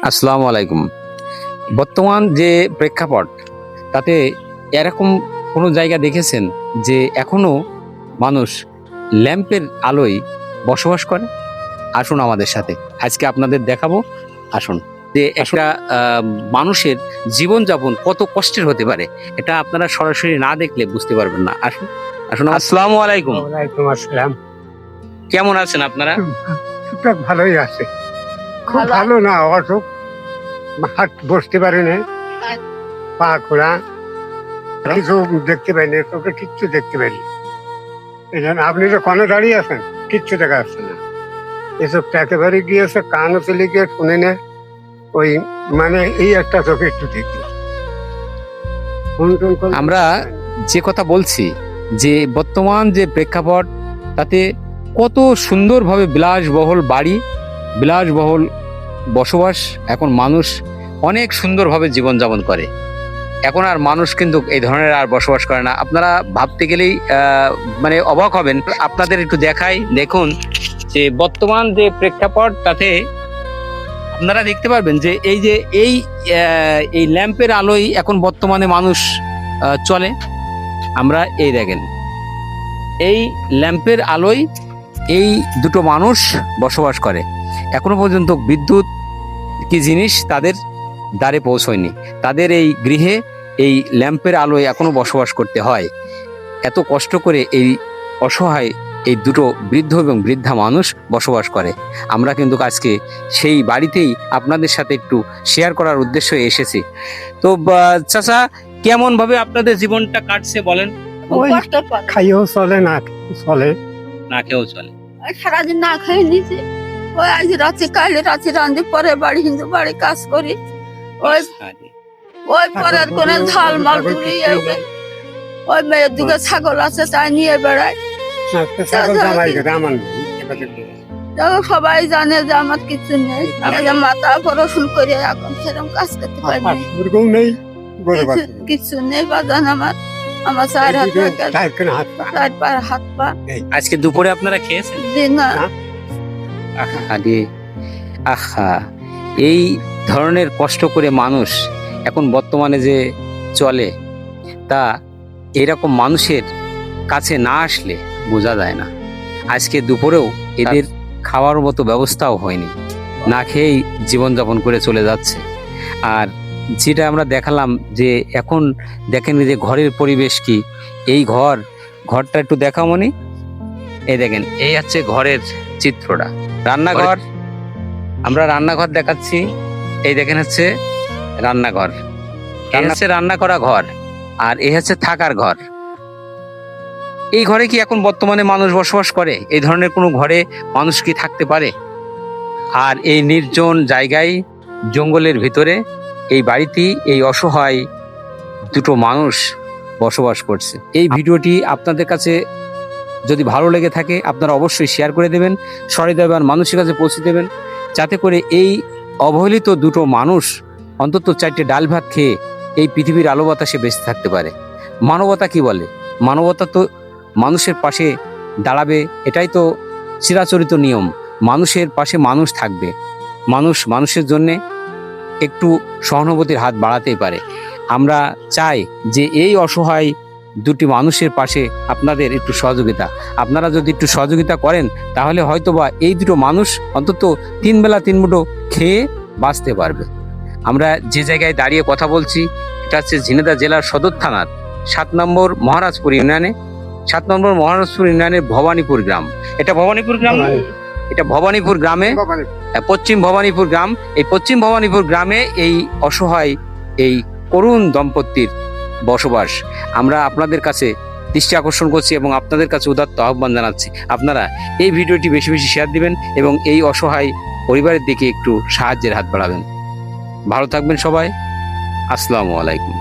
আসসালামু আলাইকুম। বর্তমান যে প্রেক্ষাপট তাতে এরকম কোনো জায়গা দেখেছেন যে এখনো মানুষ ল্যাম্পের আলোয় বসবাস করে? আসুন আমাদের সাথে, আজকে আপনাদের দেখাবো। আসুন যে একটা মানুষের জীবনযাপন কত কষ্টের হতে পারে, এটা আপনারা সরাসরি না দেখলে বুঝতে পারবেন না। আসুন আসুন। আসসালামু আলাইকুম। ওয়ালাইকুম আসসালাম। কেমন আছেন আপনারা? টুকটাক ভালোই আছে, খুব ভালো ভালো না, অসুখ, হাত বসতে পারে না, পা খোলা, কিছু দেখতে পাইনি, চোখে কিচ্ছু দেখতে পাইনি। এই জন্য আপনি যে কোনো দাঁড়িয়ে আছেন, কিচ্ছু দেখা যাচ্ছে না। এসব একেবারে গিয়েছে, কানও চলে গিয়ে শুনে না, ওই মানে এই একটা চোখে একটু দেখি। আমরা যে কথা বলছি যে বর্তমান যে প্রেক্ষাপট তাতে কত সুন্দরভাবে বিলাসবহুল বাড়ি, বিলাসবহুল বসবাস, এখন মানুষ অনেক সুন্দরভাবে জীবনযাপন করে। এখন আর মানুষ কিন্তু এই ধরনের আর বসবাস করে না। আপনারা ভাবতে গেলেই মানে অবাক হবেন। আপনাদের একটু দেখাই, দেখুন যে বর্তমান যে প্রেক্ষাপট তাতে আপনারা দেখতে পারবেন যে এই ল্যাম্পের আলোয় এখন বর্তমানে মানুষ চলে। আমরা এই দেখেন, এই ল্যাম্পের আলোয় এই দুটো মানুষ বসবাস করে। এখনো পর্যন্ত বিদ্যুৎ কি জিনিস তাদের দ্বারে পৌঁছয়নি। তাদের এই গৃহে এই ল্যাম্পের আলোয় এখনো বসবাস করতে হয়। এত কষ্ট করে এই অসহায় এই দুটো বৃদ্ধ এবং বৃদ্ধা মানুষ বসবাস করে। আমরা কিন্তু আজকে সেই বাড়িতেই আপনাদের সাথে একটু শেয়ার করার উদ্দেশ্যে এসেছি। তো চাচা, কেমন ভাবে আপনাদের জীবনটা কাটছে বলেন? ওই কষ্ট পায়। খাইয়েও চলে না, চলে না খেয়েও চলে। সারাদিন না খেয়ে নিচে, ওই আজ রাতে কালে রাতে রান্ধি, পরে বাড়ি হিন্দু বাড়ি কাজ করি, ওই পরের কোনে ঝাল মাল তুলি, ওই মেয়ের দিকে ছাগল আছে তাই নিয়ে বেড়াই। ছাগল জামাই গেছে আমার নেই। দেখো, সবাই জানে যে আমার কিছু নেই, আমি যে মাথা পড়াশুন করে এখন সেরকম কাজ করতে পারি না। মুরগও নেই, গরু বাছুর নেই। কিছু নেই বাজান আমার, আমার চার হাত চারখানা হাত পা। চার পার হাত পা আজকে দুপুরে আপনারা খেয়েছেন? দিন না। আগে আহা, এই ধরনের কষ্ট করে মানুষ এখন বর্তমানে যে চলে, তা এরকম মানুষের কাছে না আসলে বোঝা যায় না। আজকে দুপুরেও এদের খাওয়ার মতো ব্যবস্থাও হয়নি, না খেয়েই জীবনযাপন করে চলে যাচ্ছে। আর যেটা আমরা দেখালাম যে এখন দেখেন যে ঘরের পরিবেশ কি, এই ঘরটা একটু দেখা মনি। এই দেখেন, এই হচ্ছে ঘরের চিত্রটা। রান্নাঘর, আমরা রান্নাঘর দেখাচ্ছি। এই দেখেন হচ্ছে রান্নাঘর, এই হচ্ছে রান্না করা ঘর, আর এই হচ্ছে থাকার ঘর। এই ঘরে কি এখন বর্তমানে মানুষ বসবাস করে? এই ধরনের কোনো ঘরে মানুষ কি থাকতে পারে? আর এই নির্জন জায়গায়, জঙ্গলের ভিতরে এই বাড়িটি এই অসহায় দুটো মানুষ বসবাস করছে। এই ভিডিওটি আপনাদের কাছে যদি ভালো লেগে থাকে আপনারা অবশ্যই শেয়ার করে দেবেন, সহৃদয়বান মানুষের কাছে পৌঁছে দেবেন, যাতে করে এই অবহেলিত দুটো মানুষ অন্তত 4টে ডাল ভাত খেয়ে এই পৃথিবীর আলো বাতাসে বেঁচে থাকতে পারে। মানবতা কি বলে? মানবতা তো মানুষের পাশে দাঁড়াবে, এটাই তো চিরাচরিত নিয়ম। মানুষের পাশে মানুষ থাকবে, মানুষের জন্যে একটু সহানুভূতির হাত বাড়াতেই পারে। আমরা চাই যে এই অসহায় দুটি মানুষের পাশে আপনাদের একটু সহযোগিতা। আপনারা যদি একটু সহযোগিতা করেন তাহলে হয়তোবা এই দুটো মানুষ অন্তত 3 বেলা 3 মুঠো খেয়ে বাঁচতে পারবে। আমরা যে জায়গায় দাঁড়িয়ে কথা বলছি এটা হচ্ছে ঝিনাইদহ জেলার সদর থানার 7 নম্বর মহারাজপুর ইউনিয়নে, 7 নম্বর মহারাজপুর ইউনিয়নের ভবানীপুর গ্রাম। এটা ভবানীপুর গ্রাম, এটা ভবানীপুর গ্রামে, পশ্চিম ভবানীপুর গ্রাম। এই পশ্চিম ভবানীপুর গ্রামে এই অসহায় এই করুণ দম্পতির বসবাস। আমরা আপনাদের কাছে দৃষ্টি আকর্ষণ করছি এবং আপনাদের কাছে উদাত্ত আহ্বান জানাচ্ছি, আপনারা এই ভিডিওটি বেশি বেশি শেয়ার দিবেন এবং এই অসহায় পরিবারের দিকে একটু সাহায্যের হাত বাড়াবেন। ভালো থাকবেন সবাই। আসসালামু আলাইকুম।